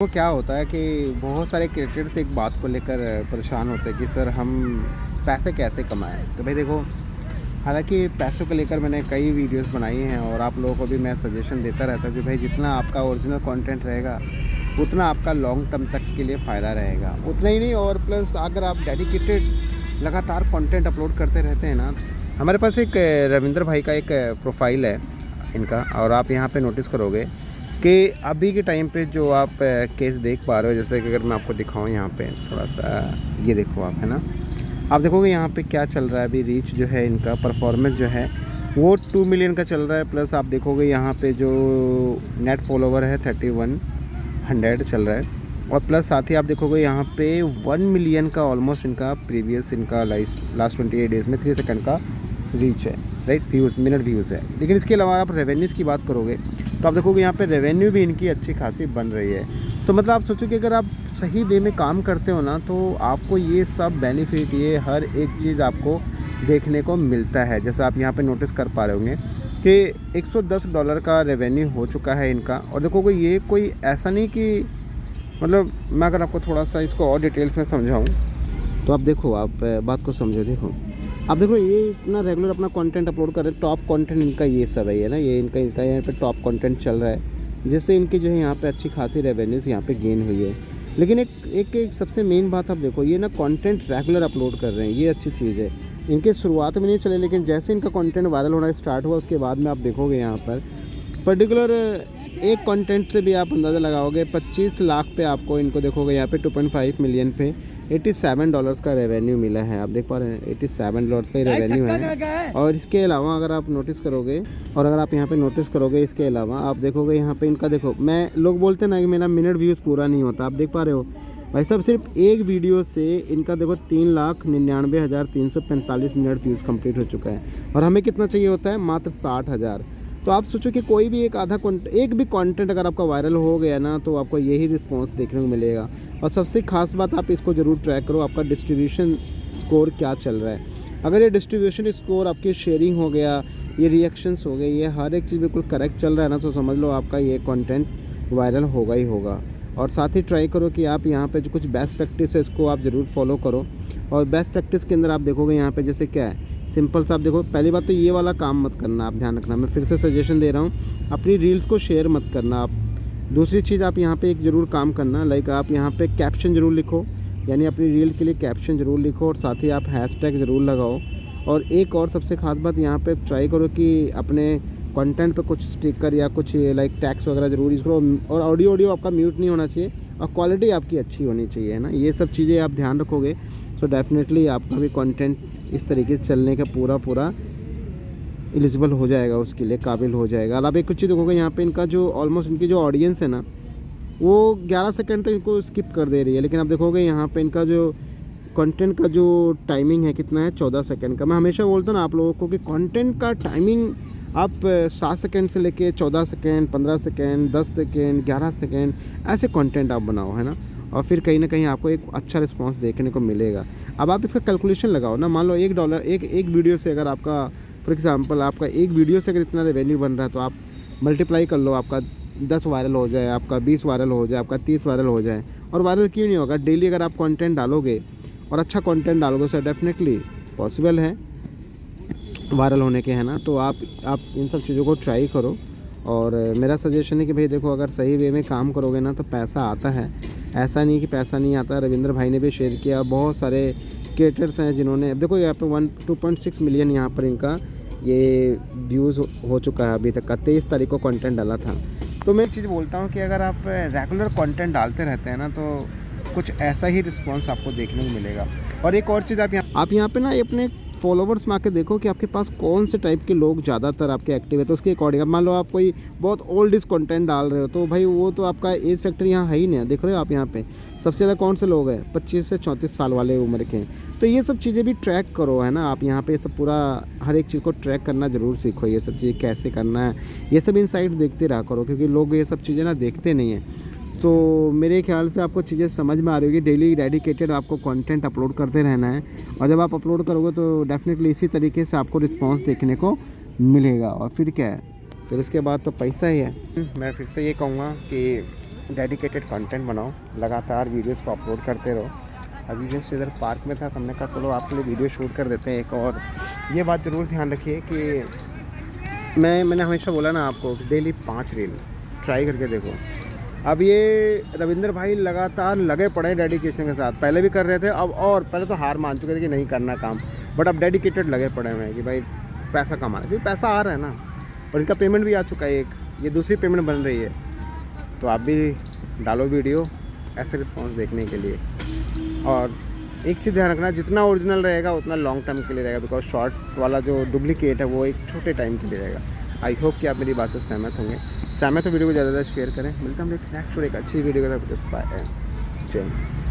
वो क्या होता है कि बहुत सारे क्रिएटर्स एक बात को लेकर परेशान होते हैं कि सर हम पैसे कैसे कमाएं। तो भाई देखो, हालांकि पैसों को लेकर मैंने कई वीडियोस बनाई हैं और आप लोगों को भी मैं सजेशन देता रहता हूँ कि भाई जितना आपका ओरिजिनल कंटेंट रहेगा उतना आपका लॉन्ग टर्म तक के लिए फ़ायदा रहेगा। उतना ही नहीं, और प्लस अगर आप डेडिकेटेड लगातार कंटेंट अपलोड करते रहते हैं ना। हमारे पास एक रविंद्र भाई का एक प्रोफाइल है इनका, और आप यहाँ पे नोटिस करोगे कि अभी के टाइम पे जो आप केस देख पा रहे हो, जैसे कि अगर मैं आपको दिखाऊं यहाँ पे थोड़ा सा, ये देखो आप, है ना। आप देखोगे यहाँ पे क्या चल रहा है अभी, रीच जो है इनका, परफॉर्मेंस जो है वो 2 मिलियन का चल रहा है। प्लस आप देखोगे यहाँ पे जो नेट फॉलोवर है 3100 चल रहा है। और प्लस साथ ही आप देखोगे यहाँ पे 1 मिलियन का ऑलमोस्ट इनका प्रीवियस इनका लास्ट 28 डेज़ में 3 सेकंड का रीच है, राइट, व्यूज़, मिनट व्यूज़ है। लेकिन इसके अलावा आप रेवेन्यूज़ की बात करोगे तो आप देखोगे यहाँ पे रेवेन्यू भी इनकी अच्छी खासी बन रही है। तो मतलब आप सोचो कि अगर आप सही वे में काम करते हो ना, तो आपको ये सब बेनिफिट, ये हर एक चीज़ आपको देखने को मिलता है। जैसा आप यहाँ पे नोटिस कर पा रहे होंगे कि $110 का रेवेन्यू हो चुका है इनका। और देखोगे ये कोई ऐसा नहीं कि, मतलब मैं अगर आपको थोड़ा सा इसको और डिटेल्स में समझाऊँ तो आप देखो, आप बात को समझो। देखो आप देखो, ये इतना रेगुलर अपना कंटेंट अपलोड कर रहे हैं, टॉप कंटेंट इनका ये सब है ना, ये इनका यहाँ पे टॉप कंटेंट चल रहा है, जिससे इनकी जो है यहाँ पे अच्छी खासी रेवेन्यूज़ यहाँ पे गेन हुई है। लेकिन एक सबसे मेन बात आप देखो, ये ना कंटेंट रेगुलर अपलोड कर रहे हैं, ये अच्छी चीज़ है। इनके शुरुआत में नहीं चले, लेकिन जैसे इनका कंटेंट वायरल होना स्टार्ट हुआ उसके बाद में आप देखोगे यहाँ पर पर्टिकुलर एक कंटेंट से भी आप अंदाज़ा लगाओगे 25 लाख पे आपको इनको देखोगे यहाँ पे 2.5 मिलियन पे $87 का रेवेन्यू मिला है। आप देख पा रहे हैं $87 का ही रेवेन्यू है। और इसके अलावा अगर आप नोटिस करोगे, और अगर आप यहाँ पे नोटिस करोगे, इसके अलावा आप देखोगे यहाँ पे इनका, देखो, मैं लोग बोलते हैं ना कि मेरा मिनट व्यूज़ पूरा नहीं होता, आप देख पा रहे हो भाई साहब, सिर्फ एक वीडियो से इनका देखो 3,99,345 मिनट व्यूज़ कंप्लीट हो चुका है। और हमें कितना चाहिए होता है? मात्र 60,000। तो आप सोचो कि कोई भी एक भी कंटेंट अगर आपका वायरल हो गया ना, तो आपको यही रिस्पांस देखने को मिलेगा। और सबसे खास बात, आप इसको ज़रूर ट्रैक करो, आपका डिस्ट्रीब्यूशन स्कोर क्या चल रहा है। अगर ये डिस्ट्रीब्यूशन स्कोर, आपकी शेयरिंग हो गया, ये रिएक्शंस हो गए, ये हर एक चीज़ बिल्कुल करेक्ट चल रहा है ना, तो समझ लो आपका ये कंटेंट वायरल होगा ही होगा। और साथ ही ट्राई करो कि आप यहाँ पे जो कुछ बेस्ट प्रैक्टिस है इसको आप ज़रूर फॉलो करो। और बेस्ट प्रैक्टिस के अंदर आप देखोगे यहाँ पे जैसे क्या है, सिंपल सा आप देखो, पहली बात तो ये वाला काम मत करना, आप ध्यान रखना, मैं फिर से सजेशन दे रहा हूँ, अपनी रील्स को शेयर मत करना आप। दूसरी चीज़, आप यहाँ पे एक ज़रूर काम करना, लाइक आप यहाँ पे कैप्शन ज़रूर लिखो, यानी अपनी रील के लिए कैप्शन ज़रूर लिखो, और साथ ही आप हैशटैग ज़रूर लगाओ। और एक और सबसे खास बात, यहाँ पे ट्राई करो कि अपने कंटेंट पे कुछ स्टिकर या कुछ लाइक टैग्स वगैरह ज़रूर यूज़ करो। और ऑडियो आपका म्यूट नहीं होना चाहिए, और क्वालिटी आपकी अच्छी होनी चाहिए, है ना। ये सब चीज़ें आप ध्यान रखोगे तो डेफिनेटली आपका भी कंटेंट इस तरीके से चलने का पूरा एलिजिबल हो जाएगा, उसके लिए काबिल हो जाएगा। अब आप एक कुछ चीज़ देखोगे यहाँ पे, इनका जो ऑलमोस्ट इनकी जो ऑडियंस है ना, वो 11 सेकंड तक इनको स्किप कर दे रही है। लेकिन आप देखोगे यहाँ पे इनका जो कंटेंट का जो टाइमिंग है कितना है, 14 सेकंड का। मैं हमेशा बोलता हूँ ना आप लोगों को कि कंटेंट का टाइमिंग आप 7 सेकंड से लेके 14 सेकंड, 15 सेकंड, 10 सेकंड, 11 सेकंड, ऐसे कंटेंट आप बनाओ, है ना। और फिर कहीं ना कहीं आपको एक अच्छा रिस्पांस देखने को मिलेगा। अब आप इसका कैलकुलेशन लगाओ ना, मान लो $1 एक वीडियो से, अगर आपका फॉर एग्जांपल आपका एक वीडियो से अगर इतना रेवेन्यू बन रहा है, तो आप मल्टीप्लाई कर लो, आपका 10 वायरल हो जाए, आपका 20 वायरल हो जाए, आपका 30 वायरल हो जाए। और वायरल क्यों नहीं होगा? डेली अगर आप कंटेंट डालोगे और अच्छा कंटेंट डालोगे, सर डेफिनेटली पॉसिबल है वायरल होने के, है ना। तो आप इन सब चीज़ों को ट्राई करो। और मेरा सजेशन है कि भाई देखो, अगर सही वे में काम करोगे ना तो पैसा आता है, ऐसा नहीं कि पैसा नहीं आता। रविंद्र भाई ने भी शेयर किया, बहुत सारे क्रिएटर्स हैं जिन्होंने, देखो यहाँ पे 2.6 मिलियन यहाँ पर इनका ये व्यूज़ हो चुका है अभी तक का। 23 तारीख को कंटेंट डाला था। तो मैं एक चीज़ बोलता हूँ कि अगर आप रेगुलर कंटेंट डालते रहते हैं ना, तो कुछ ऐसा ही रिस्पॉन्स आपको देखने को मिलेगा। और एक और चीज़, आप यहाँ पे ना अपने फॉलोवर्स में आके देखो कि आपके पास कौन से टाइप के लोग ज़्यादातर आपके एक्टिव है। तो उसके अकॉर्डिंग, अब मान लो आप कोई बहुत ओल्ड कंटेंट डाल रहे हो, तो भाई वो तो आपका एज फैक्टर यहाँ है ही नहीं। देख रहे हो आप यहाँ पे सबसे ज़्यादा कौन से लोग हैं? 25 से 34 साल वाले उम्र के। तो ये सब चीज़ें भी ट्रैक करो, है ना। आप यहाँ पे सब पूरा हर एक चीज़ को ट्रैक करना ज़रूर सीखो, ये सब चीज़ें कैसे करना है, ये सब इनसाइट देखते रहा करो, क्योंकि लोग ये सब चीज़ें ना देखते नहीं हैं। तो मेरे ख्याल से आपको चीज़ें समझ में आ रही होगी। डेली डेडिकेटेड आपको कंटेंट अपलोड करते रहना है, और जब आप अपलोड करोगे तो डेफिनेटली इसी तरीके से आपको रिस्पांस देखने को मिलेगा। और फिर क्या है, फिर उसके बाद तो पैसा ही है। मैं फिर से ये कहूँगा कि डेडिकेटेड कंटेंट बनाओ, लगातार वीडियोस को अपलोड करते रहो। अभी जस्ट इधर पार्क में था तो हमने कहा चलो आपके लिए वीडियो शूट कर देते हैं एक। और ये बात ज़रूर ध्यान रखिए कि मैंने हमेशा बोला ना आपको कि डेली 5 रील ट्राई करके देखो। अब ये रविंद्र भाई लगातार लगे पड़े हैं डेडिकेशन के साथ, पहले भी कर रहे थे अब, और पहले तो हार मान चुके थे कि नहीं करना काम, बट अब डेडिकेटेड लगे पड़े हुए हैं कि भाई पैसा कमाना, क्योंकि पैसा आ रहा है ना, और इनका पेमेंट भी आ चुका है, एक ये दूसरी पेमेंट बन रही है। तो आप भी डालो वीडियो ऐसे रिस्पॉन्स देखने के लिए। और एक चीज़ ध्यान रखना, जितना ओरिजिनल रहेगा उतना लॉन्ग टर्म के लिए रहेगा, बिकॉज शॉर्ट वाला जो डुप्लीकेट है वो एक छोटे टाइम के लिए रहेगा। आई होप कि आप मेरी बात से सहमत होंगे। सहमत तो वीडियो को ज़्यादा से ज़्यादा शेयर करें। मिलता हम एक नेक्स्ट एक अच्छी वीडियो के साथ। जय हिंद।